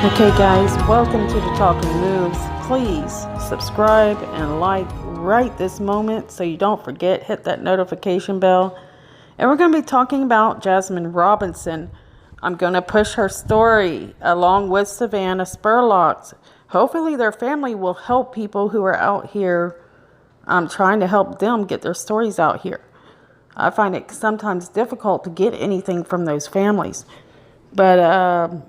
Okay guys, welcome to the Talking Moves. Please subscribe and like right this moment so you don't forget. Hit that notification bell. And we're going to be talking about Jasmine Robinson. I'm going to push her story along with Savannah Spurlock's. Hopefully their family will help people who are out here. I'm trying to help them get their stories out here. I find it sometimes difficult to get anything from those families. But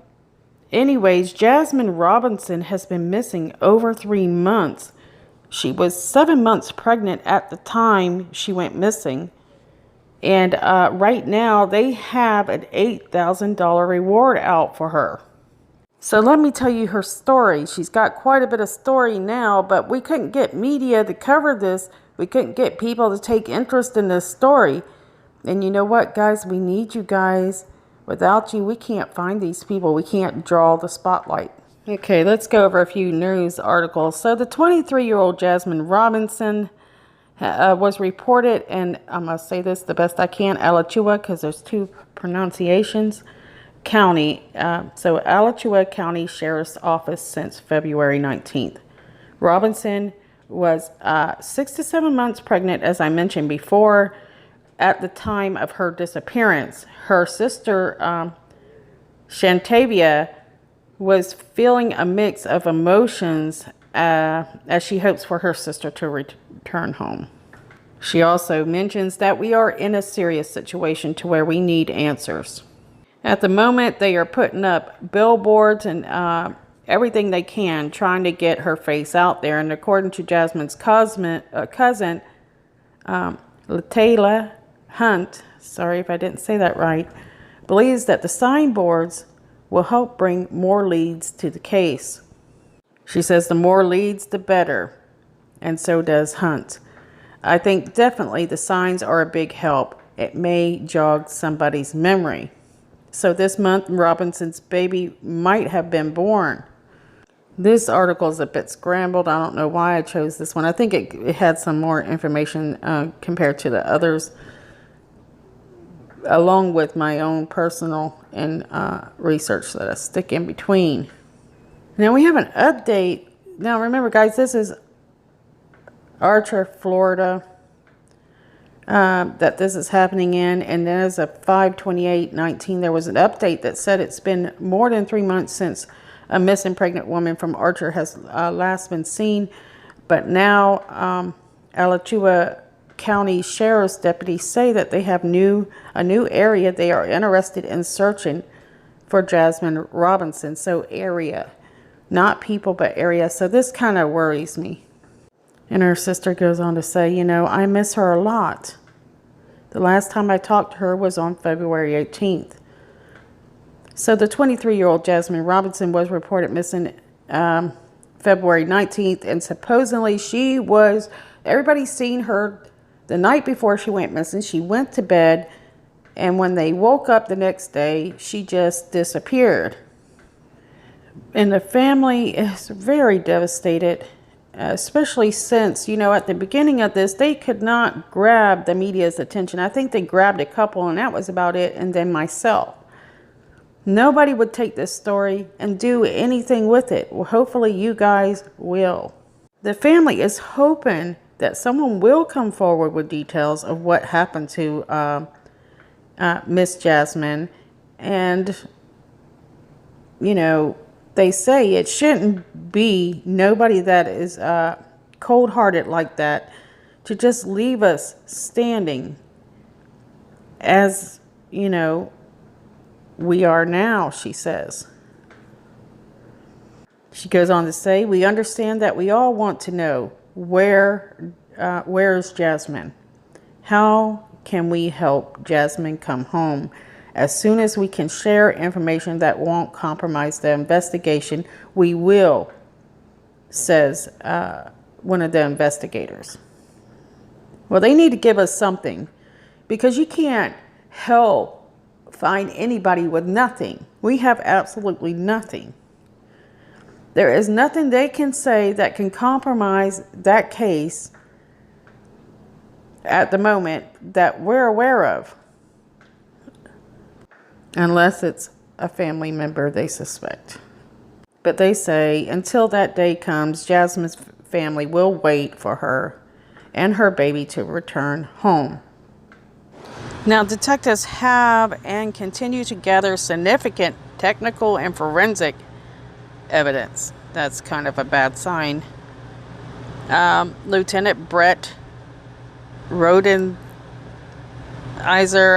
anyways, Jasmine Robinson has been missing over 3 months. She was 7 months pregnant at the time she went missing. And right now they have an $8,000 reward out for her. So let me tell you her story. She's got quite a bit of story now, but we couldn't get media to cover this. We couldn't get people to take interest in this story. And you know what, guys? We need you guys. Without you, we can't find these people. We can't draw the spotlight. Okay, let's go over a few news articles. So the 23-year-old Jasmine Robinson was reported, and I'm going to say this the best I can, Alachua, because there's two pronunciations, County. So Alachua County Sheriff's Office since February 19th. Robinson was 6 to 7 months pregnant, as I mentioned before, at the time of her disappearance. Her sister, Shantavia, was feeling a mix of emotions as she hopes for her sister to return home. She also mentions that we are in a serious situation to where we need answers. At the moment, they are putting up billboards and everything they can, trying to get her face out there. And according to Jasmine's cousin, Latayla Hunt, sorry if I didn't say that right, believes that the signboards will help bring more leads to the case. She says the more leads, the better, and so does Hunt. I think definitely the signs are a big help. It may jog somebody's memory. So this month, Robinson's baby might have been born. This article is a bit scrambled. I don't know why I chose this one. I think it had some more information compared to the others, along with my own personal and research that I stick in between. Now we have an update. Now remember, guys, this is Archer, Florida, that this is happening in. And then as of 5/28/19, there was an update that said it's been more than 3 months since a missing pregnant woman from Archer has last been seen. But now Alachua County Sheriff's deputies say that they have a new area they are interested in searching for Jasmine Robinson. So area, not people, but area. So this kind of worries me. And her sister goes on to say, you know, I miss her a lot. The last time I talked to her was on February 18th. So the 23-year-old Jasmine Robinson was reported missing February 19th. And supposedly everybody's seen her the night before she went missing. She went to bed, and when they woke up the next day, she just disappeared. And the family is very devastated, especially since, you know, at the beginning of this, they could not grab the media's attention. I think they grabbed a couple, and that was about it, and then myself. Nobody would take this story and do anything with it. Well, hopefully you guys will. The family is hoping that someone will come forward with details of what happened to Miss Jasmine. And, you know, they say it shouldn't be nobody that is cold-hearted like that to just leave us standing as, you know, we are now, she says. She goes on to say, we understand that we all want to know where is Jasmine? How can we help Jasmine come home? As soon as we can share information that won't compromise the investigation, we will, says one of the investigators. Well, they need to give us something, because you can't help find anybody with nothing. We have absolutely nothing. There is nothing they can say that can compromise that case at the moment that we're aware of. Unless it's a family member they suspect. But they say until that day comes, Jasmine's family will wait for her and her baby to return home. Now, detectives have and continue to gather significant technical and forensic evidence. That's kind of a bad sign. Lieutenant Brett Rodenizer,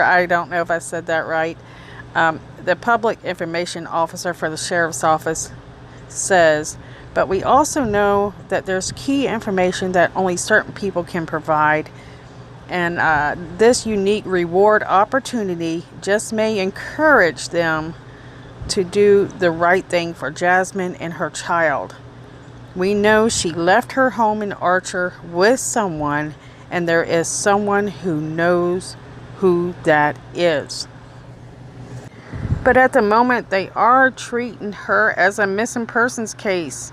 I don't know if I said that right, the public information officer for the sheriff's office says, but we also know that there's key information that only certain people can provide, and this unique reward opportunity just may encourage them to do the right thing for Jasmine and her child. We know she left her home in Archer with someone, and there is someone who knows who that is. But at the moment, they are treating her as a missing persons case,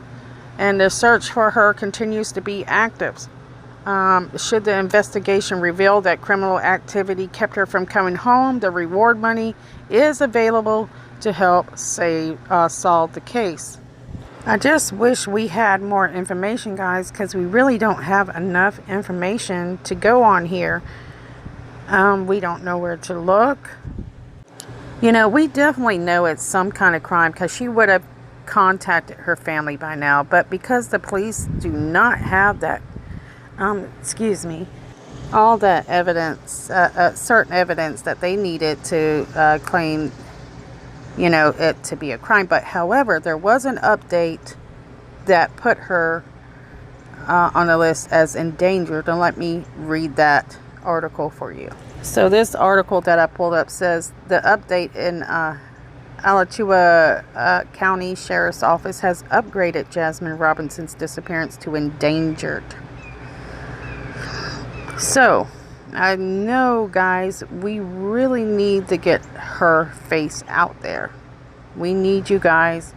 and the search for her continues to be active. Should the investigation reveal that criminal activity kept her from coming home, the reward money is available to help solve the case. I just wish we had more information, guys, because we really don't have enough information to go on here. We don't know where to look. You know, we definitely know it's some kind of crime, because she would have contacted her family by now. But because the police do not have that, all that evidence, certain evidence that they needed to claim, you know, it to be a crime. But however, there was an update that put her on the list as endangered. And let me read that article for you. So this article that I pulled up says the update in Alachua County Sheriff's Office has upgraded Jasmine Robinson's disappearance to endangered. So I know, guys, we really need to get her face out there. We need you guys.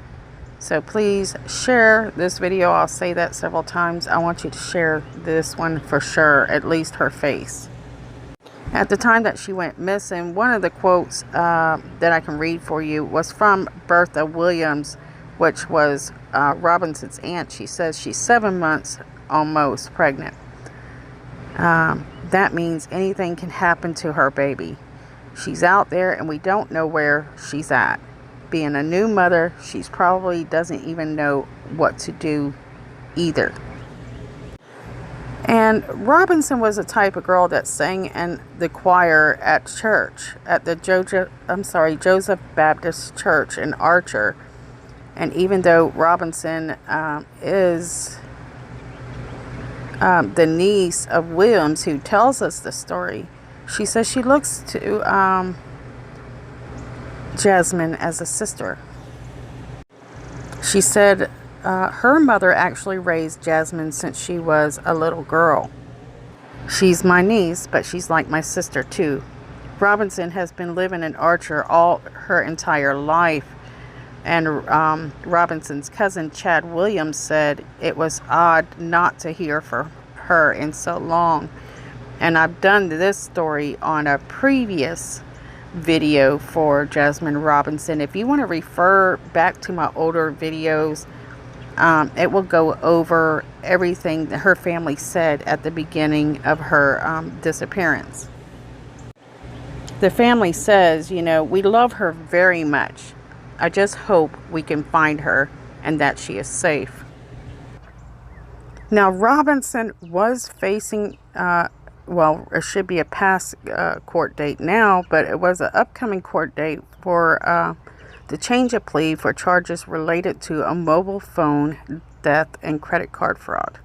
So please share this video. I'll say that several times. I want you to share this one for sure, at least her face. At the time that she went missing, one of the quotes that I can read for you was from Bertha Williams, which was Robinson's aunt. She says she's 7 months almost pregnant. That means anything can happen to her baby. She's out there and we don't know where she's at. Being a new mother, she's probably doesn't even know what to do either. And Robinson was the type of girl that sang in the choir at church, at the Joseph Baptist Church in Archer. And even though Robinson is the niece of Williams, who tells us the story, she says she looks to Jasmine as a sister. She said her mother actually raised Jasmine since she was a little girl. She's my niece, but she's like my sister too. Robinson has been living in Archer all her entire life. And Robinson's cousin Chad Williams said it was odd not to hear from her in so long. And I've done this story on a previous video for Jasmine Robinson. If you want to refer back to my older videos, it will go over everything that her family said at the beginning of her disappearance. The family says, you know, we love her very much. I just hope we can find her and that she is safe. Now, Robinson was facing, well, it should be a past court date now, but it was an upcoming court date for the change of plea for charges related to a mobile phone theft and credit card fraud.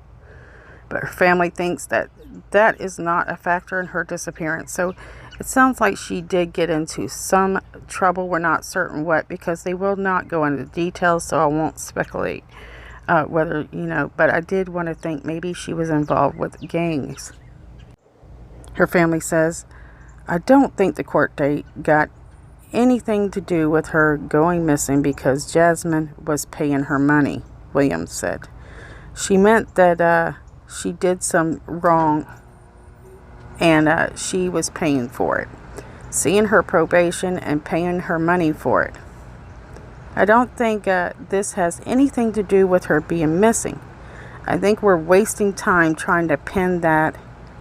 But her family thinks that that is not a factor in her disappearance. So it sounds like she did get into some trouble. We're not certain what, because they will not go into details, so I won't speculate whether, you know, but I did want to think maybe she was involved with gangs. Her family says, I don't think the court date got anything to do with her going missing because Jasmine was paying her money, Williams said. She meant that she did some wrong and she was paying for it. Seeing her probation and paying her money for it. I don't think this has anything to do with her being missing. I think we're wasting time trying to pin that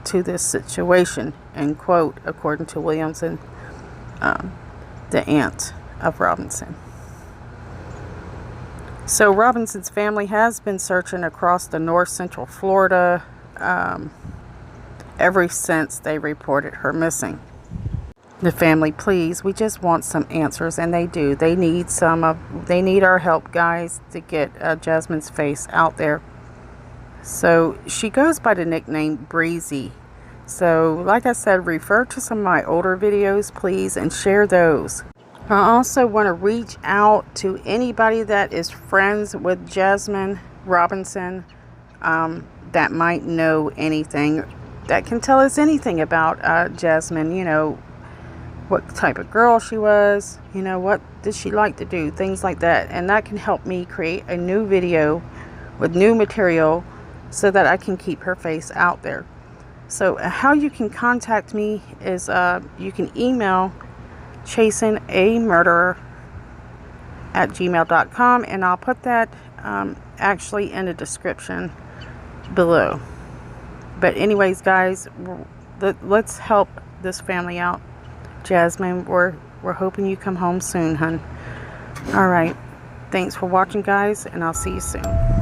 to this situation," end quote, according to Williamson, the aunt of Robinson. So Robinson's family has been searching across the north central Florida ever since they reported her missing. The family, please, we just want some answers, and they do. They need our help, guys, to get Jasmine's face out there. So she goes by the nickname BREEZY. So like I said, refer to some of my older videos, please, and share those. I also want to reach out to anybody that is friends with Jasmine Robinson, that might know anything, that can tell us anything about Jasmine. You know, what type of girl she was, you know, what did she like to do, things like that. And that can help me create a new video with new material so that I can keep her face out there. So how you can contact me is you can email Chasing.a.murderer at gmail.com, and I'll put that actually in the description below. But anyways, guys, let's help this family out. Jasmine, we're hoping you come home soon, hun. All right, thanks for watching, guys, and I'll see you soon.